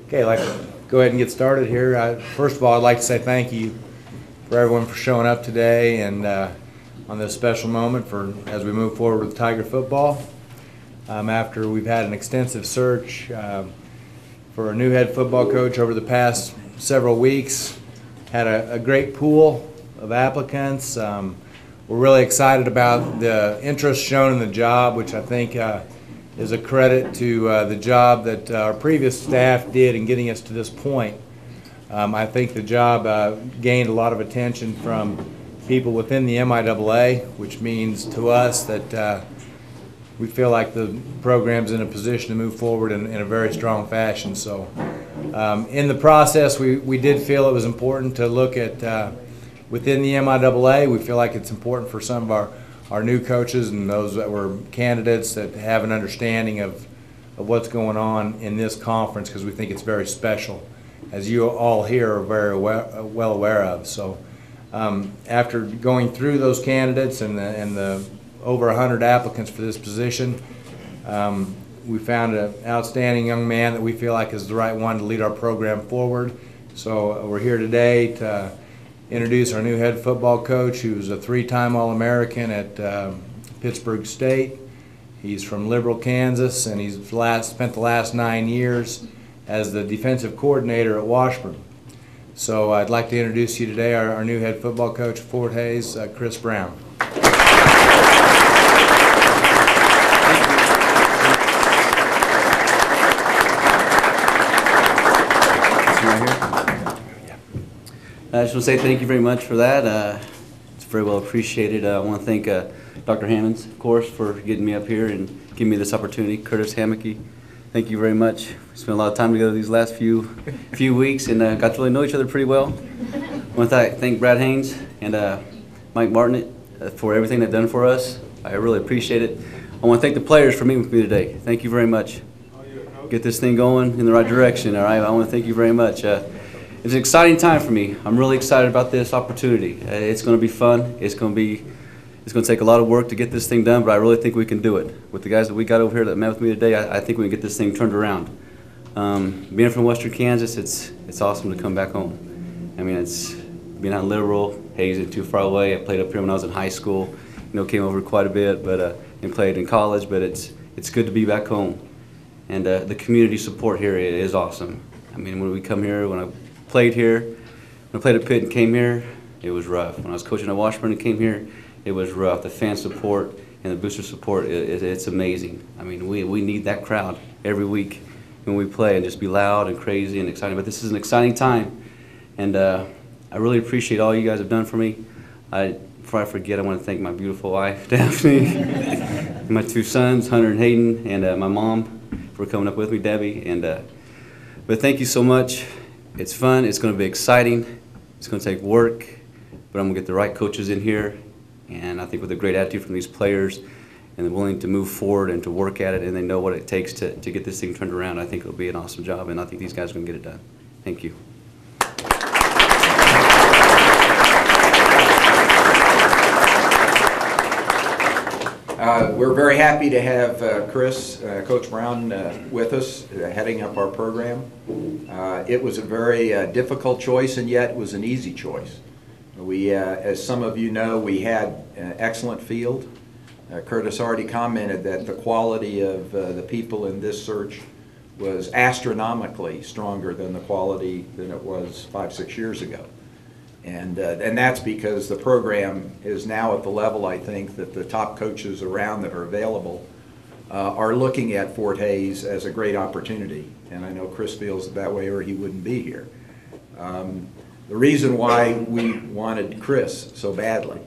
Okay, I'd like to go ahead and get started here. First of all, I'd like to say thank you for everyone for showing up today and on this special moment as we move forward with Tiger football. After we've had an extensive search for a new head football coach over the past several weeks, had a great pool of applicants. We're really excited about the interest shown in the job, which I think is a credit to the job that our previous staff did in getting us to this point. I think the job gained a lot of attention from people within the MIAA, which means to us that we feel like the program's in a position to move forward in a very strong fashion. So in the process, we did feel it was important to look at within the MIAA. We feel like it's important for some of our new coaches and those that were candidates that have an understanding of what's going on in this conference, because we think it's very special, as you all here are very well aware of. So after going through those candidates and the over 100 applicants for this position, we found an outstanding young man that we feel like is the right one to lead our program forward. So we're here today to introduce our new head football coach, who's a three-time All-American at Pittsburgh State. He's from Liberal, Kansas, and he's spent the last 9 years as the defensive coordinator at Washburn. So I'd like to introduce you today our new head football coach at Fort Hays, Chris Brown. I just want to say thank you very much for that. It's very well appreciated. I want to thank Dr. Hammonds, of course, for getting me up here and giving me this opportunity. Curtis Hammocky, thank you very much. We spent a lot of time together these last few weeks and got to really know each other pretty well. I want to thank Brad Haynes and Mike Martin for everything they've done for us. I really appreciate it. I want to thank the players for meeting with me today. Thank you very much. Get this thing going in the right direction, all right? I want to thank you very much. It's an exciting time for me. I'm really excited about this opportunity. It's going to be fun. It's going to take a lot of work to get this thing done, but I really think we can do it. With the guys that we got over here that met with me today, I think we can get this thing turned around. Being from Western Kansas, it's awesome to come back home. I mean, it's being out in Liberal, Hays isn't too far away. I played up here when I was in high school. Came over quite a bit, and played in college. But it's good to be back home, and the community support here is awesome. I mean, when we come here, when I played here, when I played at Pitt and came here, it was rough. When I was coaching at Washburn and came here, it was rough. The fan support and the booster support, it's amazing. I mean, we need that crowd every week when we play, and just be loud and crazy and exciting. But this is an exciting time, and I really appreciate all you guys have done for me. Before I forget, I want to thank my beautiful wife, Daphne, and my two sons, Hunter and Hayden, and my mom for coming up with me, Debbie. But thank you so much. It's fun. It's going to be exciting. It's going to take work, but I'm going to get the right coaches in here, and I think with a great attitude from these players, and they're willing to move forward and to work at it, and they know what it takes to get this thing turned around, I think it'll be an awesome job, and I think these guys are going to get it done. Thank you. We're very happy to have Coach Brown with us, heading up our program. It was a very difficult choice, and yet it was an easy choice. We, as some of you know, we had an excellent field. Curtis already commented that the quality of the people in this search was astronomically stronger than the quality than it was 5-6 years ago. And that's because the program is now at the level, I think, that the top coaches around that are available are looking at Fort Hays as a great opportunity. And I know Chris feels that way or he wouldn't be here. The reason why we wanted Chris so badly,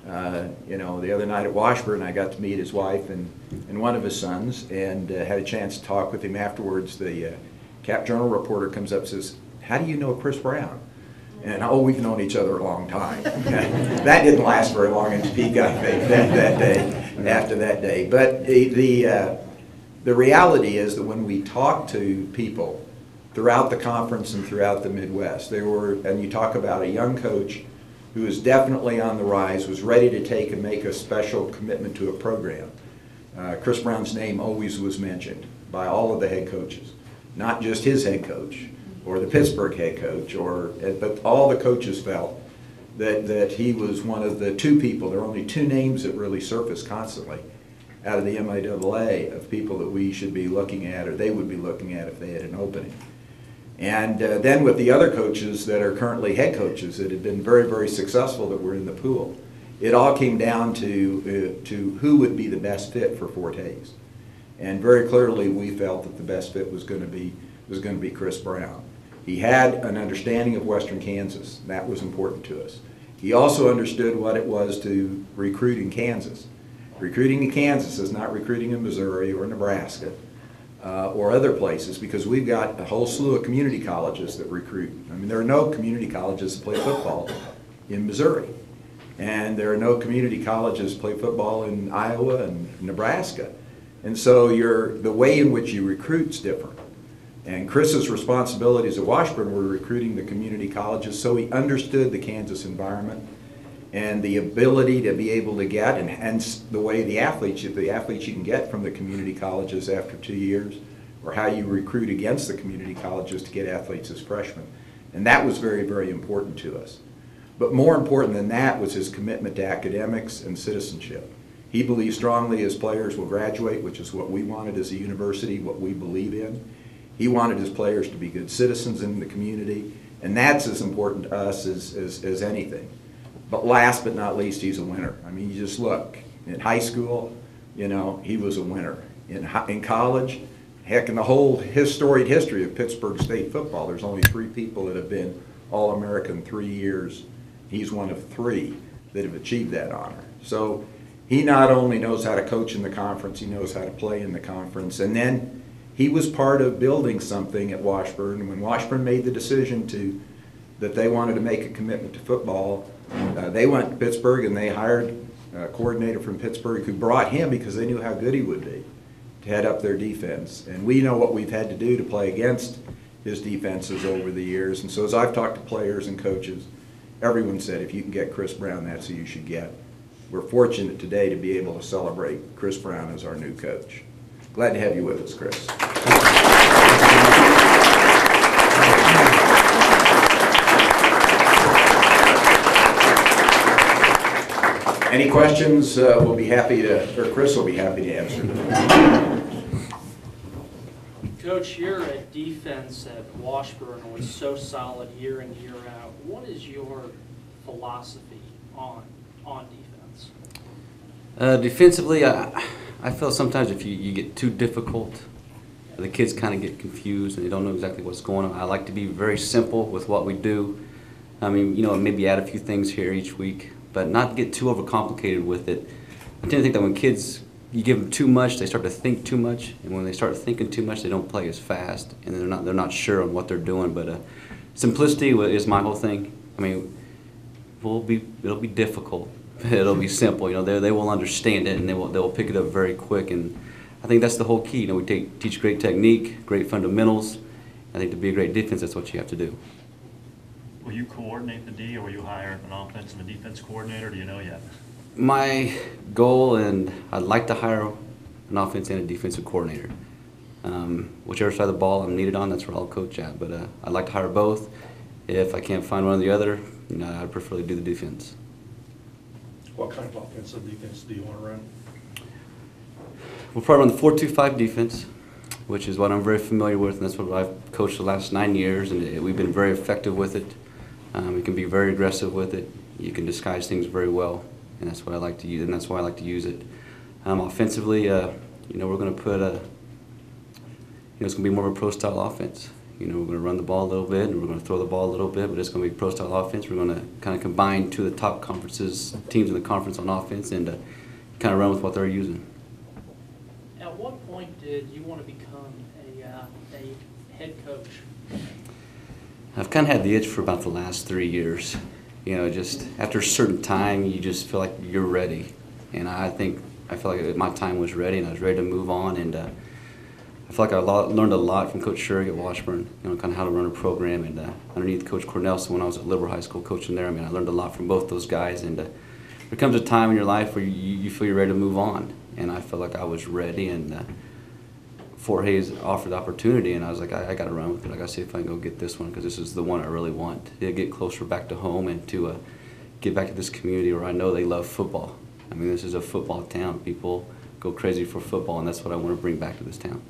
the other night at Washburn, I got to meet his wife and one of his sons, and had a chance to talk with him afterwards. The Cap Journal reporter comes up and says, "How do you know Chris Brown?" And, "Oh, we've known each other a long time." That didn't last very long in Topeka, I think, that day, after that day. But the reality is that when we talk to people throughout the conference and throughout the Midwest, and you talk about a young coach who is definitely on the rise, was ready to take and make a special commitment to a program. Chris Brown's name always was mentioned by all of the head coaches. not just his head coach or the Pittsburgh head coach, but all the coaches felt that he was one of the two people. There are only two names that really surface constantly out of the MIAA of people that we should be looking at, or they would be looking at if they had an opening. And then with the other coaches that are currently head coaches that have been very, very successful that were in the pool, it all came down to who would be the best fit for Fort Hays. And very clearly we felt that the best fit was going to be Chris Brown. He had an understanding of Western Kansas. That was important to us. He also understood what it was to recruit in Kansas. Recruiting in Kansas is not recruiting in Missouri or Nebraska or other places, because we've got a whole slew of community colleges that recruit. I mean, there are no community colleges that play football in Missouri. And there are no community colleges that play football in Iowa and Nebraska. And so the way in which you recruit is different. And Chris's responsibilities at Washburn were recruiting the community colleges, so he understood the Kansas environment and the ability to be able to get, and hence the way the athletes you can get from the community colleges after 2 years, or how you recruit against the community colleges to get athletes as freshmen. And that was very, very important to us. But more important than that was his commitment to academics and citizenship. He believed strongly his players will graduate, which is what we wanted as a university, what we believe in. He wanted his players to be good citizens in the community, and that's as important to us as anything. But last but not least, he's a winner. I mean, you just look. In high school, you know, he was a winner. In college, heck, in the whole storied history of Pittsburgh State football, there's only 3 people that have been All-American 3 years. He's one of 3 that have achieved that honor. So he not only knows how to coach in the conference, he knows how to play in the conference. And then he was part of building something at Washburn. When Washburn made the decision that they wanted to make a commitment to football, they went to Pittsburgh and they hired a coordinator from Pittsburgh who brought him because they knew how good he would be to head up their defense. And we know what we've had to do to play against his defenses over the years. And so as I've talked to players and coaches, everyone said, if you can get Chris Brown, that's who you should get. We're fortunate today to be able to celebrate Chris Brown as our new coach. Glad to have you with us, Chris. Any questions? We'll be happy to, or Chris will be happy to answer them. Coach, your defense at Washburn was so solid year in, year out. What is your philosophy on defense? Defensively, I feel sometimes if you get too difficult, the kids kind of get confused and they don't know exactly what's going on. I like to be very simple with what we do. I mean, you know, maybe add a few things here each week, but not get too overcomplicated with it. I tend to think that when kids, you give them too much, they start to think too much, and when they start thinking too much, they don't play as fast, and they're not sure on what they're doing. But simplicity is my whole thing. I mean, it'll be difficult. It'll be simple. You know, they will understand it, and they will pick it up very quick. And I think that's the whole key. You know, we teach great technique, great fundamentals. I think to be a great defense, that's what you have to do. Will you coordinate the D, or will you hire an offense and a defense coordinator? Do you know yet? My goal, and I'd like to hire an offense and a defensive coordinator. Whichever side of the ball I'm needed on, that's where I'll coach at. But I'd like to hire both. If I can't find one or the other, you know, I'd prefer to do the defense. What kind of offensive defense do you want to run? We'll probably run the 4-2-5 defense, which is what I'm very familiar with, and that's what I've coached the last 9 years, and we've been very effective with it. You can be very aggressive with it. You can disguise things very well, and that's what I like to use, and that's why I like to use it. Offensively, you know, we're going to put you know, it's going to be more of a pro-style offense. You know, we're going to run the ball a little bit, and we're going to throw the ball a little bit, but it's going to be pro-style offense. We're going to kind of combine 2 of the top teams in the conference on offense, and kind of run with what they're using. At what point did you want to become a head coach? I've kind of had the itch for about the last 3 years. You know, just after a certain time, you just feel like you're ready. And I feel like my time was ready, and I was ready to move on. And I feel like I learned a lot from Coach Schurig at Washburn, you know, kind of how to run a program. And underneath Coach Cornelson when I was at Liberal High School coaching there, I mean, I learned a lot from both those guys. And there comes a time in your life where you feel you're ready to move on. And I felt like I was ready. And Fort Hays offered the opportunity, and I was like, I got to run with it. I got to see if I can go get this one, because this is the one I really want to get closer back to home and to get back to this community where I know they love football. I mean, this is a football town. People go crazy for football, and that's what I want to bring back to this town.